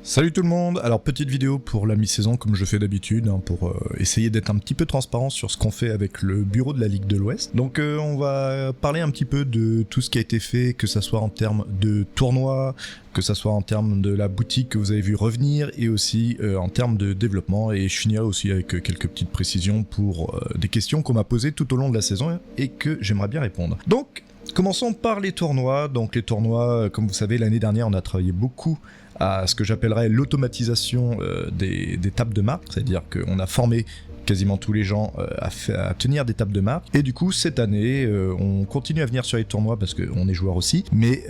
Salut tout le monde. Alors petite vidéo pour la mi-saison comme je fais d'habitude, pour essayer d'être un petit peu transparent sur ce qu'on fait avec le bureau de la Ligue de l'Ouest. Donc on va parler un petit peu de tout ce qui a été fait, que ça soit en termes de tournois, que ça soit en termes de la boutique que vous avez vu revenir et aussi en termes de développement, et je finirai aussi avec quelques petites précisions pour des questions qu'on m'a posées tout au long de la saison et que j'aimerais bien répondre. Donc commençons par les tournois. Donc les tournois, comme vous savez, l'année dernière on a travaillé beaucoup à ce que j'appellerais l'automatisation des tables de marque, c'est-à-dire qu'on a formé quasiment tous les gens à tenir des tables de marque, et du coup cette année on continue à venir sur les tournois parce qu'on est joueur aussi, mais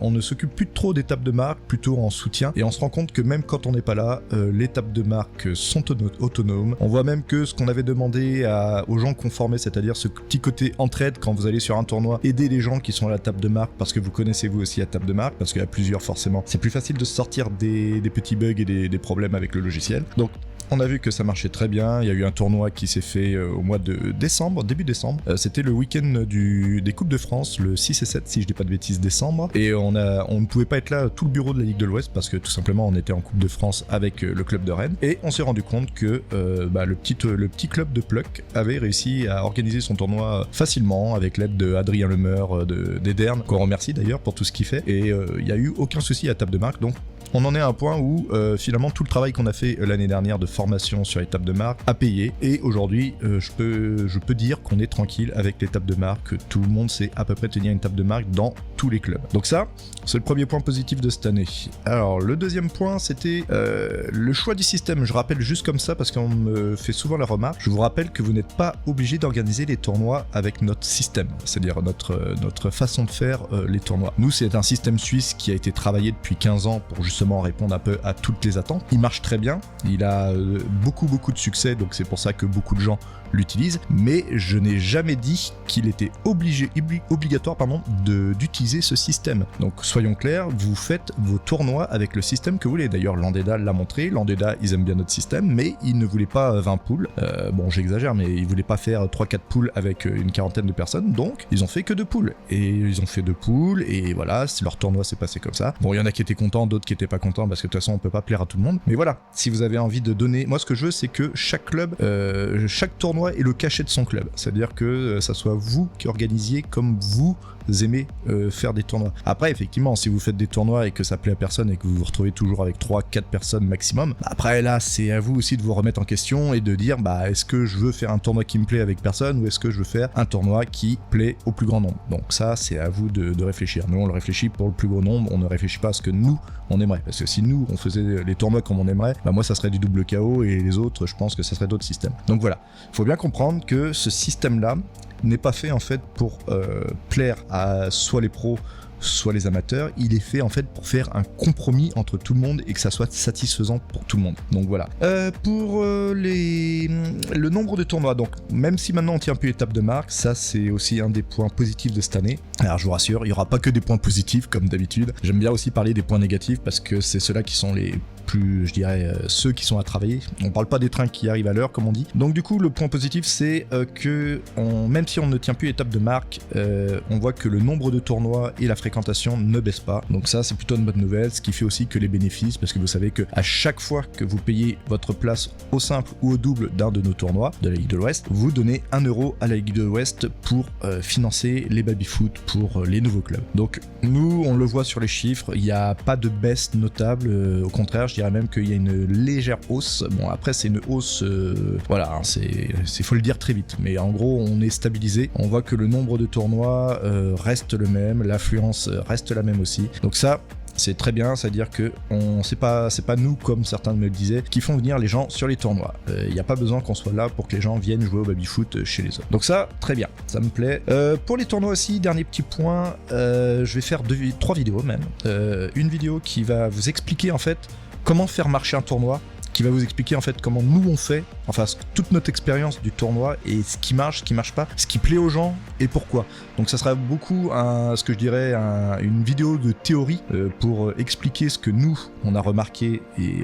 on ne s'occupe plus trop des tables de marque, plutôt en soutien, et on se rend compte que même quand on n'est pas là, les tables de marque sont autonomes. On voit même que ce qu'on avait demandé aux gens qu'on formait, c'est-à-dire ce petit côté entraide quand vous allez sur un tournoi, aider les gens qui sont à la table de marque parce que vous connaissez vous aussi la table de marque, parce qu'il y a plusieurs forcément, c'est plus facile de sortir des petits bugs et des problèmes avec le logiciel. Donc on a vu que ça marchait très bien. Il y a eu un tournoi qui s'est fait au mois de décembre, début décembre. C'était le week-end des Coupes de France, le 6 et 7, si je dis pas de bêtises, décembre. Et on ne pouvait pas être là, tout le bureau de la Ligue de l'Ouest, parce que tout simplement on était en Coupe de France avec le club de Rennes. Et on s'est rendu compte que le petit club de Pluck avait réussi à organiser son tournoi facilement, avec l'aide d'Adrien Lemeur, d'Edern, qu'on remercie d'ailleurs pour tout ce qu'il fait. Et il n'y a eu aucun souci à table de marque, donc on en est à un point où finalement tout le travail qu'on a fait l'année dernière de formation sur les tables de marque a payé, et aujourd'hui je peux dire qu'on est tranquille avec les tables de marque, que tout le monde sait à peu près tenir une table de marque dans tous les clubs. Donc ça, c'est le premier point positif de cette année. Alors le deuxième point, c'était le choix du système. Je rappelle juste comme ça parce qu'on me fait souvent la remarque, je vous rappelle que vous n'êtes pas obligé d'organiser les tournois avec notre système, c'est-à-dire notre façon de faire les tournois. Nous, c'est un système suisse qui a été travaillé depuis 15 ans pour justement répondre un peu à toutes les attentes. Il marche très bien, il a beaucoup de succès, donc c'est pour ça que beaucoup de gens l'utilisent, mais je n'ai jamais dit qu'il était obligatoire d'utiliser ce système. Donc soyons clairs, vous faites vos tournois avec le système que vous voulez. D'ailleurs Landeda l'a montré, Landeda ils aiment bien notre système, mais ils ne voulaient pas 20 poules, bon j'exagère, mais ils voulaient pas faire 3-4 poules avec une quarantaine de personnes, donc ils ont fait que 2 poules, et ils ont fait 2 poules, et voilà, leur tournoi s'est passé comme ça. Bon, il y en a qui étaient contents, d'autres qui étaient pas contents, parce que de toute façon on peut pas plaire à tout le monde, mais voilà, si vous avez envie de donner, moi ce que je veux c'est que chaque club, chaque tournoi est le cachet de son club, c'est-à-dire que ça soit vous qui organisiez comme vous aimez faire des tournois. Après effectivement, si vous faites des tournois et que ça plaît à personne et que vous vous retrouvez toujours avec 3-4 personnes maximum, après là c'est à vous aussi de vous remettre en question et de dire est-ce que je veux faire un tournoi qui me plaît avec personne, ou est-ce que je veux faire un tournoi qui plaît au plus grand nombre. Donc ça c'est à vous de réfléchir. Nous on le réfléchit pour le plus gros nombre, on ne réfléchit pas à ce que nous on aimerait, parce que si nous on faisait les tournois comme on aimerait, moi ça serait du double KO, et les autres je pense que ça serait d'autres systèmes. Donc voilà, faut bien comprendre que ce système là n'est pas fait en fait pour plaire à soit les pros soit les amateurs, il est fait en fait pour faire un compromis entre tout le monde et que ça soit satisfaisant pour tout le monde. Donc voilà. Pour le nombre de tournois, donc même si maintenant on tient plus les tables de marque, ça c'est aussi un des points positifs de cette année. Alors je vous rassure, il n'y aura pas que des points positifs comme d'habitude, j'aime bien aussi parler des points négatifs parce que c'est ceux-là qui sont les plus, je dirais, ceux qui sont à travailler. On parle pas des trains qui arrivent à l'heure comme on dit. Donc du coup le point positif c'est que même si on ne tient plus les tables de marque, on voit que le nombre de tournois et la fréquentation ne baisse pas. Donc ça c'est plutôt une bonne nouvelle, ce qui fait aussi que les bénéfices, parce que vous savez que à chaque fois que vous payez votre place au simple ou au double d'un de nos tournois de la Ligue de l'Ouest, vous donnez 1 € à la Ligue de l'Ouest pour financer les baby-foot pour les nouveaux clubs. Donc nous on le voit sur les chiffres, il n'y a pas de baisse notable, au contraire je dirais même qu'il y a une légère hausse. Bon après c'est une hausse, voilà, hein, c'est faut le dire très vite, mais en gros on est stabilisé, on voit que le nombre de tournois reste le même, l'affluence reste la même aussi, donc ça c'est très bien, c'est-à-dire que c'est pas nous, comme certains me le disaient, qui font venir les gens sur les tournois. Il n'y a pas besoin qu'on soit là pour que les gens viennent jouer au baby-foot chez les autres. Donc ça, très bien, ça me plaît. Pour les tournois aussi, dernier petit point, je vais faire 3 vidéos même. Une vidéo qui va vous expliquer en fait comment faire marcher un tournoi, qui va vous expliquer en fait comment nous on fait enfin toute notre expérience du tournoi et ce qui marche pas, ce qui plaît aux gens et pourquoi. Donc ça sera beaucoup ce que je dirais une vidéo de théorie pour expliquer ce que nous on a remarqué et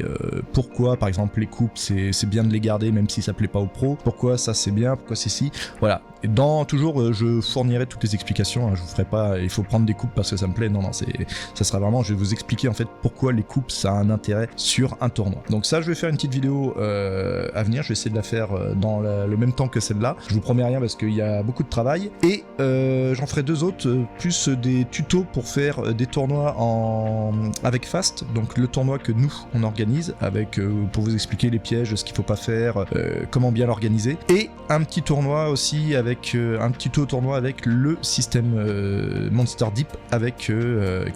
pourquoi par exemple les coupes c'est bien de les garder même si ça plaît pas aux pros, pourquoi ça c'est bien, pourquoi c'est si, voilà. Et toujours je fournirai toutes les explications, hein, je vous ferai pas il faut prendre des coupes parce que ça me plaît, non ça sera vraiment, je vais vous expliquer en fait pourquoi les coupes ça a un intérêt sur un tournoi. Donc ça je vais faire une petite vidéo à venir, je vais essayer de la faire dans le même temps que celle-là, je vous promets rien parce qu'il y a beaucoup de travail et j'en ferai 2 autres, plus des tutos pour faire des tournois avec Fast, donc le tournoi que nous on organise avec pour vous expliquer les pièges, ce qu'il faut pas faire, comment bien l'organiser, et un petit tournoi aussi avec un petit tournoi avec le système Monster Deep avec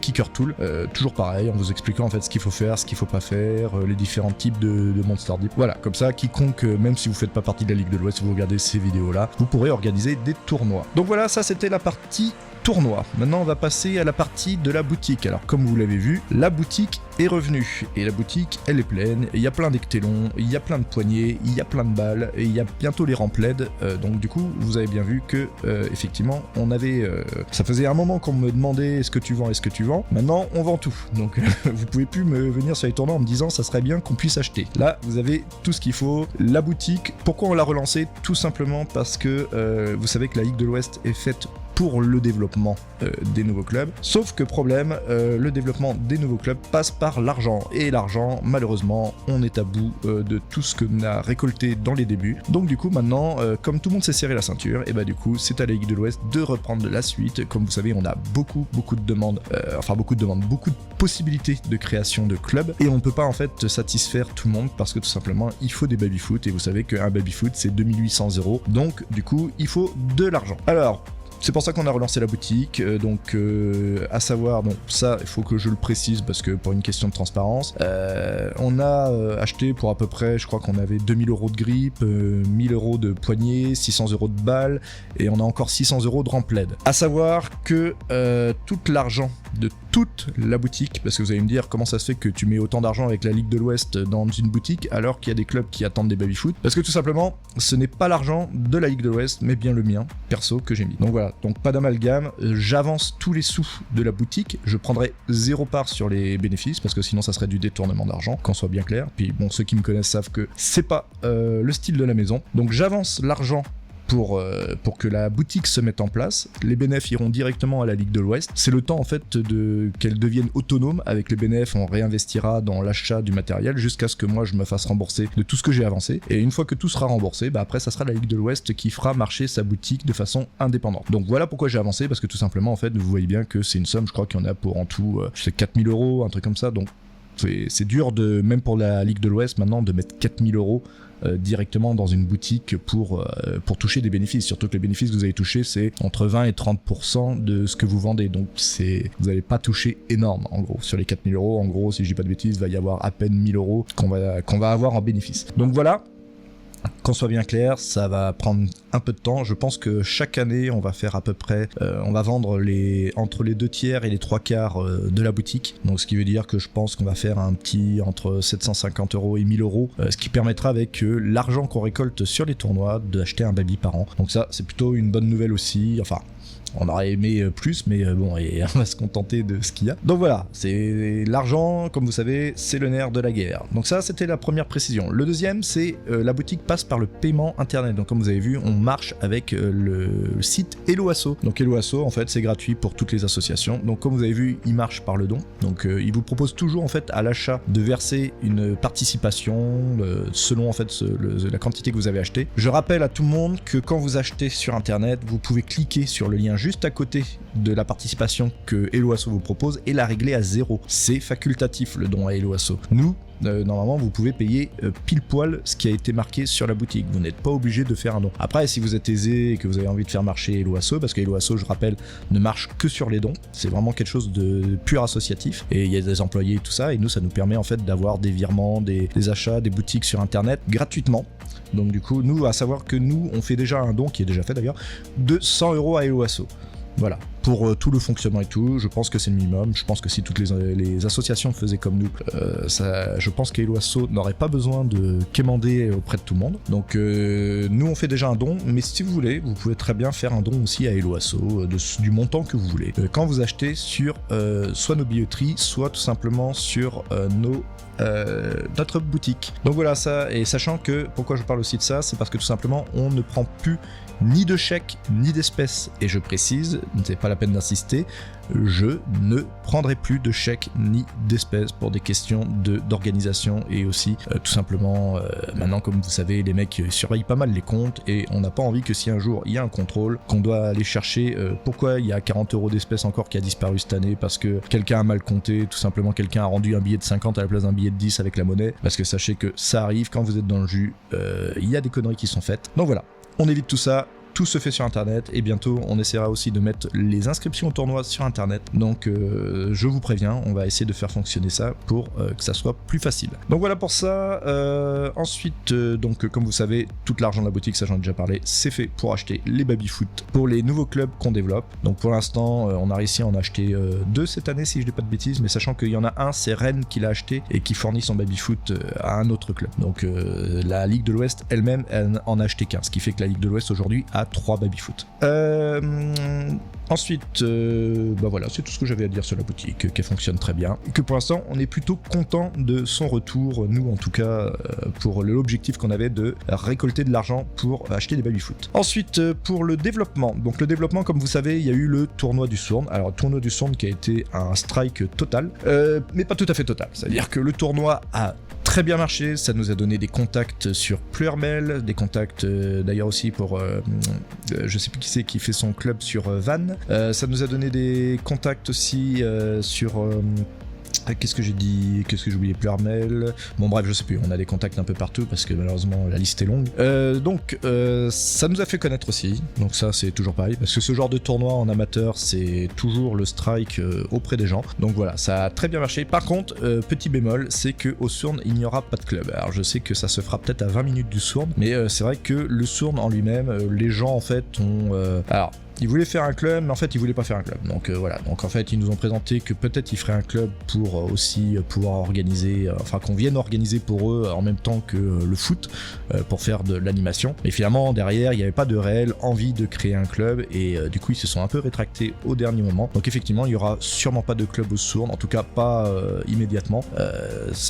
Kicker Tool, toujours pareil en vous expliquant en fait ce qu'il faut faire, ce qu'il faut pas faire, les différents types de Monster Deep. Voilà, comme ça quiconque, même si vous faites pas partie de la Ligue de l'Ouest, si vous regardez ces vidéos là, vous pourrez organiser des tournois. Donc voilà, ça c'était la partie tournoi. Maintenant on va passer à la partie de la boutique. Alors comme vous l'avez vu, la boutique est revenue et la boutique elle est pleine, il y a plein d'ectélons, il y a plein de poignées, il y a plein de balles et il y a bientôt les rampes LED, donc du coup vous avez bien vu que effectivement on avait ça faisait un moment qu'on me demandait est-ce que tu vends, maintenant on vend tout, donc vous pouvez plus me venir sur les tournois en me disant ça serait bien qu'on puisse acheter. Là vous avez tout ce qu'il faut. La boutique, pourquoi on l'a relancée? Tout simplement parce que vous savez que la Ligue de l'Ouest est faite pour le développement des nouveaux clubs. Sauf que problème, le développement des nouveaux clubs passe par l'argent. Et l'argent, malheureusement, on est à bout de tout ce qu'on a récolté dans les débuts. Donc du coup, maintenant, comme tout le monde s'est serré la ceinture, et bah du coup, c'est à la Ligue de l'Ouest de reprendre de la suite. Comme vous savez, on a beaucoup de demandes, beaucoup de possibilités de création de clubs. Et on ne peut pas en fait satisfaire tout le monde parce que tout simplement, il faut des baby-foot. Et vous savez qu'un baby-foot, c'est 2800 €. Donc du coup, il faut de l'argent. Alors, c'est pour ça qu'on a relancé la boutique, donc à savoir, donc ça il faut que je le précise parce que pour une question de transparence, on a acheté pour à peu près, je crois qu'on avait 2000 € de grip, 1000 € de poignée, 600 € de balles et on a encore 600 € de rampe LED. À savoir que tout l'argent de toute la boutique, parce que vous allez me dire comment ça se fait que tu mets autant d'argent avec la Ligue de l'Ouest dans une boutique alors qu'il y a des clubs qui attendent des baby-foot, parce que tout simplement ce n'est pas l'argent de la Ligue de l'Ouest mais bien le mien perso que j'ai mis. Donc voilà, donc pas d'amalgame, j'avance tous les sous de la boutique, je prendrai 0 part sur les bénéfices parce que sinon ça serait du détournement d'argent, qu'on soit bien clair. Puis bon, ceux qui me connaissent savent que c'est pas le style de la maison, donc j'avance l'argent pour que la boutique se mette en place. Les bénéfices iront directement à la Ligue de l'Ouest. C'est le temps en fait qu'elle devienne autonome. Avec les bénéfices, on réinvestira dans l'achat du matériel jusqu'à ce que moi je me fasse rembourser de tout ce que j'ai avancé. Et une fois que tout sera remboursé, bah après ça sera la Ligue de l'Ouest qui fera marcher sa boutique de façon indépendante. Donc voilà pourquoi j'ai avancé, parce que tout simplement en fait vous voyez bien que c'est une somme, je crois qu'il y en a pour en tout, c'est 4000 €, un truc comme ça. Donc c'est dur même pour la Ligue de l'Ouest maintenant de mettre 4000 € directement dans une boutique pour toucher des bénéfices, surtout que les bénéfices que vous allez toucher c'est entre 20 et 30% de ce que vous vendez, donc vous n'allez pas toucher énorme en gros sur les 4000 €. En gros, si je dis pas de bêtises, il va y avoir à peine 1000 € qu'on va avoir en bénéfice. Donc voilà, qu'on soit bien clair, ça va prendre un peu de temps. Je pense que chaque année on va faire à peu près, on va vendre entre les 2 tiers et les 3 quarts de la boutique, donc ce qui veut dire que je pense qu'on va faire un petit entre 750 € et 1000 €, ce qui permettra avec l'argent qu'on récolte sur les tournois d'acheter un baby par an. Donc ça c'est plutôt une bonne nouvelle aussi, enfin on aurait aimé plus, mais bon, et on va se contenter de ce qu'il y a. Donc voilà, c'est l'argent, comme vous savez, c'est le nerf de la guerre. Donc ça, c'était la première précision. Le deuxième, c'est la boutique passe par le paiement internet. Donc comme vous avez vu, on marche avec le site Helloasso. Donc Helloasso, en fait, c'est gratuit pour toutes les associations. Donc comme vous avez vu, il marche par le don. Donc il vous propose toujours en fait à l'achat de verser une participation selon en fait la quantité que vous avez acheté. Je rappelle à tout le monde que quand vous achetez sur internet, vous pouvez cliquer sur le lien juste à côté de la participation que Helloasso vous propose et la régler à 0. C'est facultatif le don à Helloasso. Nous, normalement vous pouvez payer pile poil ce qui a été marqué sur la boutique, vous n'êtes pas obligé de faire un don. Après si vous êtes aisé et que vous avez envie de faire marcher Helloasso, parce que Helloasso je rappelle ne marche que sur les dons, c'est vraiment quelque chose de pur associatif et il y a des employés et tout ça, et nous ça nous permet en fait d'avoir des virements, des achats, des boutiques sur internet gratuitement. Donc du coup nous, à savoir que nous on fait déjà un don qui est déjà fait d'ailleurs de 100 € à Helloasso. Voilà, pour tout le fonctionnement et tout, je pense que c'est le minimum. Je pense que si toutes les associations faisaient comme nous, je pense qu'Hello Asso n'aurait pas besoin de quémander auprès de tout le monde. Donc nous on fait déjà un don, mais si vous voulez, vous pouvez très bien faire un don aussi à Hello Asso, du montant que vous voulez. Quand vous achetez sur soit nos billetteries, soit tout simplement sur notre boutique. Donc voilà ça, et sachant que, pourquoi je parle aussi de ça, c'est parce que tout simplement on ne prend plus ni de chèques ni d'espèces, et je précise, c'est pas la peine d'insister, je ne prendrai plus de chèques ni d'espèces pour des questions d'organisation, et aussi tout simplement maintenant, comme vous savez, les mecs surveillent pas mal les comptes, et on n'a pas envie que si un jour il y a un contrôle, qu'on doit aller chercher pourquoi il y a 40 € d'espèces encore qui a disparu cette année, parce que quelqu'un a mal compté, tout simplement quelqu'un a rendu un billet de 50 à la place d'un billet de 10 avec la monnaie, parce que sachez que ça arrive quand vous êtes dans le jus, il y a des conneries qui sont faites. Donc voilà, on évite tout ça. Tout se fait sur internet, et bientôt on essaiera aussi de mettre les inscriptions au tournoi sur internet. Donc je vous préviens, on va essayer de faire fonctionner ça pour que ça soit plus facile. Donc voilà pour ça. Ensuite, donc comme vous savez, tout l'argent de la boutique, ça j'en ai déjà parlé, c'est fait pour acheter les baby-foot pour les nouveaux clubs qu'on développe. Donc pour l'instant, on a réussi à en acheter 2 cette année si je dis pas de bêtises, mais sachant qu'il y en a un, c'est Rennes qui l'a acheté et qui fournit son baby-foot à un autre club. Donc la Ligue de l'Ouest elle-même, elle en a acheté qu'un, ce qui fait que la Ligue de l'Ouest aujourd'hui a 3 baby-foot. Ensuite, bah voilà, c'est tout ce que j'avais à dire sur la boutique, qui fonctionne très bien, que pour l'instant on est plutôt content de son retour, nous en tout cas, pour l'objectif qu'on avait de récolter de l'argent pour acheter des baby-foot. Ensuite, pour le développement, donc le développement, comme vous savez, il y a eu le tournoi du Sourn. Alors, le tournoi du Sourn qui a été un strike total, mais pas tout à fait total, c'est-à-dire que le tournoi a très bien marché, ça nous a donné des contacts sur Pleurmel, des contacts d'ailleurs aussi pour, je sais plus qui c'est qui fait son club sur Vannes, ça nous a donné des contacts aussi sur... qu'est-ce que j'ai dit? Qu'est-ce que j'ai oublié? Pleurmel. Bon bref, je sais plus, on a des contacts un peu partout parce que malheureusement la liste est longue. Donc ça nous a fait connaître aussi, donc ça c'est toujours pareil, parce que ce genre de tournoi en amateur c'est toujours le strike auprès des gens. Donc voilà, ça a très bien marché. Par contre, petit bémol, c'est qu'au Sourn il n'y aura pas de club. Alors je sais que ça se fera peut-être à 20 minutes du Sourn, mais c'est vrai que le Sourn en lui-même, les gens en fait ont... alors, ils voulaient faire un club, mais en fait ils voulaient pas faire un club. Donc voilà, donc en fait ils nous ont présenté que peut-être ils feraient un club pour aussi pouvoir organiser, enfin qu'on vienne organiser pour eux en même temps que le foot, pour faire de l'animation. Mais finalement derrière il n'y avait pas de réelle envie de créer un club, et du coup ils se sont un peu rétractés au dernier moment. Donc effectivement il y aura sûrement pas de club au Sourn, en tout cas pas immédiatement.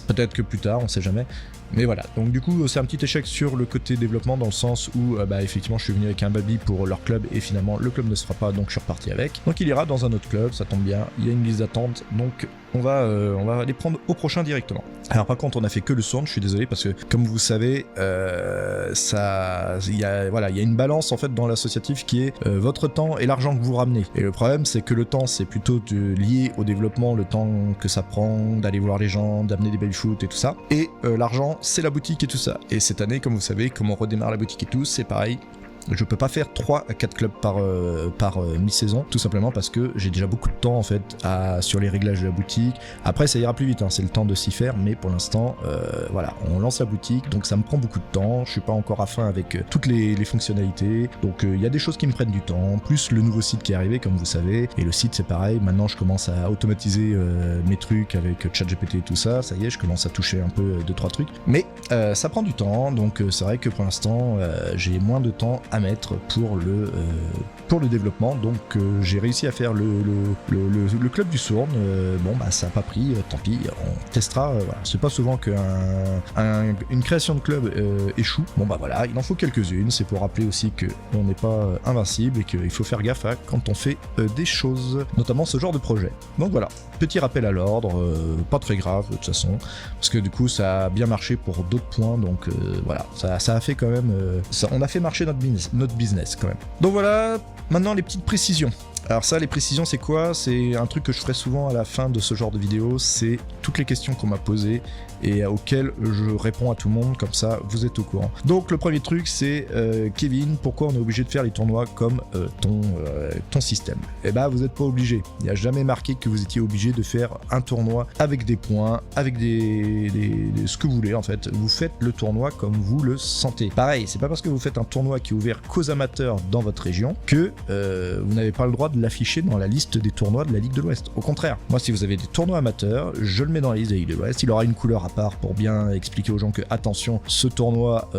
Peut-être que plus tard, on sait jamais. Mais voilà, donc du coup c'est un petit échec sur le côté développement, dans le sens où bah effectivement je suis venu avec un baby pour leur club et finalement le club ne se fera pas, donc je suis reparti avec. Donc il ira dans un autre club, ça tombe bien, il y a une liste d'attente, donc on va les prendre au prochain directement. Alors par contre on a fait que le Sourn, je suis désolé parce que comme vous savez, il y a une balance en fait dans l'associatif qui est votre temps et l'argent que vous ramenez. Et le problème c'est que le temps c'est plutôt lié au développement, le temps que ça prend d'aller voir les gens, d'amener des baby-foot et tout ça. Et l'argent c'est la boutique et tout ça. Et cette année, comme vous savez, comme on redémarre la boutique et tout, c'est pareil. Je peux pas faire 3 à 4 clubs par mi-saison, tout simplement parce que j'ai déjà beaucoup de temps en fait sur les réglages de la boutique. Après ça ira plus vite, hein, c'est le temps de s'y faire, mais pour l'instant voilà, on lance la boutique, donc ça me prend beaucoup de temps, je suis pas encore à fin avec toutes les fonctionnalités, donc il y a des choses qui me prennent du temps, plus le nouveau site qui est arrivé comme vous savez, et le site c'est pareil, maintenant je commence à automatiser mes trucs avec ChatGPT et tout ça, ça y est, je commence à toucher un peu 2-3 trucs, mais ça prend du temps, donc c'est vrai que pour l'instant j'ai moins de temps à mettre pour le développement, donc j'ai réussi à faire le club du Sourn. Bon bah ça a pas pris, tant pis, on testera, voilà. C'est pas souvent qu'une création de club échoue, bon bah voilà, il en faut quelques-unes, c'est pour rappeler aussi qu'on n'est pas invincible et qu'il faut faire gaffe quand on fait des choses, notamment ce genre de projet. Donc voilà, petit rappel à l'ordre, pas très grave de toute façon, parce que du coup ça a bien marché pour d'autres points, donc voilà, ça a fait quand même, on a fait marcher notre business quand même. Donc voilà, maintenant les petites précisions. Alors ça, les précisions, c'est quoi? C'est un truc que je ferai souvent à la fin de ce genre de vidéo, c'est toutes les questions qu'on m'a posées et auxquelles je réponds à tout le monde, comme ça vous êtes au courant. Donc le premier truc c'est Kevin, pourquoi on est obligé de faire les tournois comme ton système? Eh ben vous n'êtes pas obligé, il n'y a jamais marqué que vous étiez obligé de faire un tournoi avec des points, avec ce que vous voulez en fait, vous faites le tournoi comme vous le sentez. Pareil, c'est pas parce que vous faites un tournoi qui est ouvert qu'aux amateurs dans votre région que vous n'avez pas le droit de de l'afficher dans la liste des tournois de la Ligue de l'Ouest. Au contraire, moi si vous avez des tournois amateurs, je le mets dans la liste de la Ligue de l'Ouest, il aura une couleur à part pour bien expliquer aux gens que attention, ce tournoi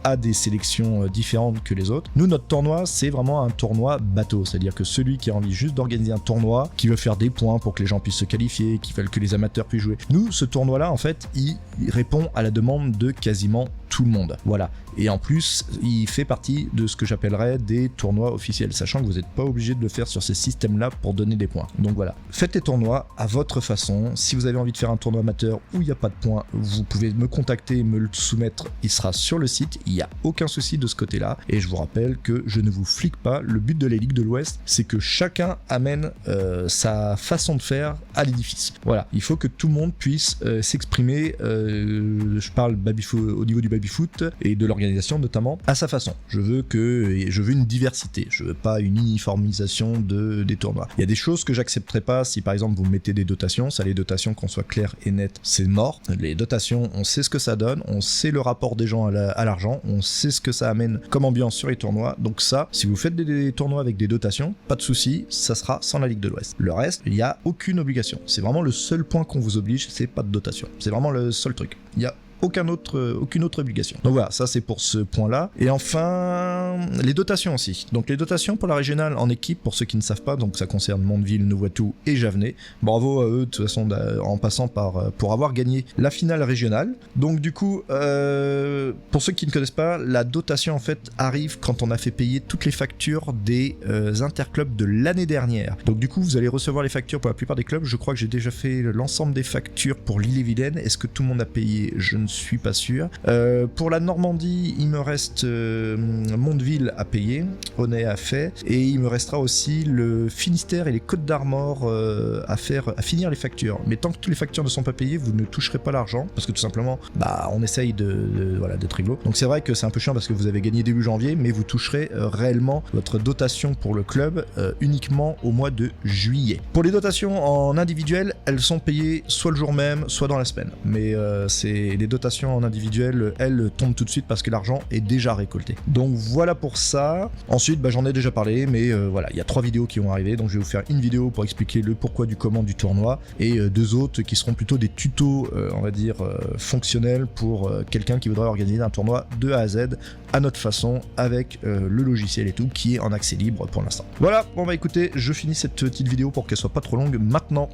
a des sélections différentes que les autres. Nous, notre tournoi, c'est vraiment un tournoi bateau, c'est-à-dire que celui qui a envie juste d'organiser un tournoi, qui veut faire des points pour que les gens puissent se qualifier, qui veulent que les amateurs puissent jouer. Nous, ce tournoi-là, en fait, il répond à la demande de quasiment tout le monde. Voilà. Et en plus, il fait partie de ce que j'appellerais des tournois officiels, sachant que vous n'êtes pas obligé de le faire sur ces systèmes-là pour donner des points. Donc voilà. Faites les tournois à votre façon. Si vous avez envie de faire un tournoi amateur où il n'y a pas de points, vous pouvez me contacter, me le soumettre. Il sera sur le site. Il n'y a aucun souci de ce côté-là. Et je vous rappelle que je ne vous flique pas. Le but de la Ligue de l'Ouest, c'est que chacun amène sa façon de faire à l'édifice. Voilà. Il faut que tout le monde puisse s'exprimer. Je parle au niveau du baby-foot et de l'organisation notamment, à sa façon. Je veux une diversité, je veux pas une uniformisation des tournois. Il y a des choses que j'accepterai pas si par exemple vous mettez des dotations, ça les dotations qu'on soit clair et net, c'est mort. Les dotations, on sait ce que ça donne, on sait le rapport des gens à l'argent, on sait ce que ça amène comme ambiance sur les tournois, donc ça, si vous faites des tournois avec des dotations, pas de souci, ça sera sans la Ligue de l'Ouest. Le reste, il n'y a aucune obligation. C'est vraiment le seul point qu'on vous oblige, c'est pas de dotation. C'est vraiment le seul truc. Il y a aucune autre obligation. Donc voilà, ça c'est pour ce point-là. Et enfin, les dotations aussi. Donc les dotations pour la régionale en équipe, pour ceux qui ne savent pas, donc ça concerne Mondeville, Nouveautou et Javenay. Bravo à eux de toute façon en passant pour avoir gagné la finale régionale. Donc du coup, pour ceux qui ne connaissent pas, la dotation en fait arrive quand on a fait payer toutes les factures des interclubs de l'année dernière. Donc du coup, vous allez recevoir les factures pour la plupart des clubs. Je crois que j'ai déjà fait l'ensemble des factures pour l'Ille-et-Vilaine. Est-ce que tout le monde a payé? Je ne suis pas sûr. Pour la Normandie, il me reste Mondeville à payer, Honnay à fait, et il me restera aussi le Finistère et les Côtes d'Armor à finir les factures. Mais tant que toutes les factures ne sont pas payées, vous ne toucherez pas l'argent, parce que tout simplement, on essaye d'être réglo. Donc c'est vrai que c'est un peu chiant parce que vous avez gagné début janvier, mais vous toucherez réellement votre dotation pour le club uniquement au mois de juillet. Pour les dotations en individuel, elles sont payées soit le jour même, soit dans la semaine. Mais c'est les dotations en individuel, elles tombent tout de suite parce que l'argent est déjà récolté. Donc voilà pour ça. Ensuite, j'en ai déjà parlé, mais voilà, il y a 3 vidéos qui vont arriver, donc je vais vous faire une vidéo pour expliquer le pourquoi du comment du tournoi, et 2 autres qui seront plutôt des tutos, on va dire, fonctionnels pour quelqu'un qui voudrait organiser un tournoi de A à Z à notre façon, avec le logiciel et tout, qui est en accès libre pour l'instant. Voilà, bon écoutez, je finis cette petite vidéo pour qu'elle soit pas trop longue maintenant.